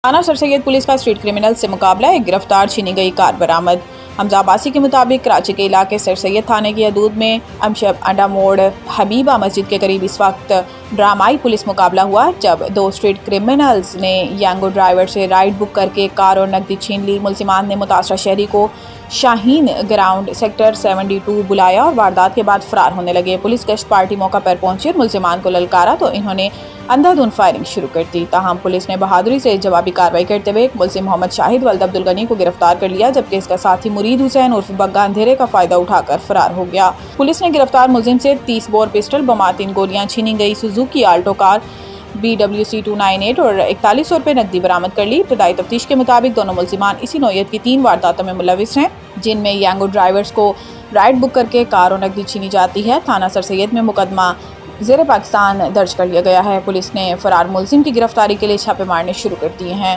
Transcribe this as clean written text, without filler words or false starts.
थाना sir Syed police का street criminal से मुकाबला, एक गिरफ्तार छीनी गई कार बरामद। हमजा अब्बासी के मुताबिक कराची के इलाके सर सैयद थाने की हदूद में अमशब अड्डा मोड़ हबीबा मस्जिद के करीब इस वक्त ड्रामाई पुलिस मुकाबला हुआ, जब दो स्ट्रीट क्रिमिनल्स ने यांगो ड्राइवर से राइड बुक करके कार और नकदी छीन ली। मुलजिमान ने मुतासरा शहरी को शाहीन ग्राउंड सेक्टर 72 बुलाया और वारदात के बाद फरार होने लगे। पुलिस गश्त पार्टी मौका पर पहुंची और मुलजिमान को ललकारा तो इन्होंने अंधाधुंध फायरिंग शुरू कर दी। ताहम पुलिस ने बहादुरी से जवाबी कार्रवाई करते हुए मुलजिम मोहम्मद शाहिद वल्द अब्दुल गनी को गिरफ्तार कर लिया, जबकि इसका साथी मुरीद हुसैन उर्फ बग्गा अंधेरे का फायदा उठाकर फरार हो गया। पुलिस ने गिरफ्तार मुलजिम से 30 बोर पिस्टल, बमा 3 गोलियां, छीनी गई सुजुकी आल्टो कार BWC 298 और 4100 रुपये नकदी बरामद कर ली। इब्तदाई तफ्तीश के मुताबिक दोनों मुलजिमान इसी नौयत की 3 वारदातों में मुलविस हैं, जिनमें यांगो ड्राइवर्स को राइड बुक करके कार और नकदी छीनी जाती है। थाना सर सैयद में मुकदमा ज़ेर पाकिस्तान दर्ज कर लिया गया है। पुलिस ने फरार मुलजिम की गिरफ्तारी के लिए छापे मारने शुरू कर दिए हैं।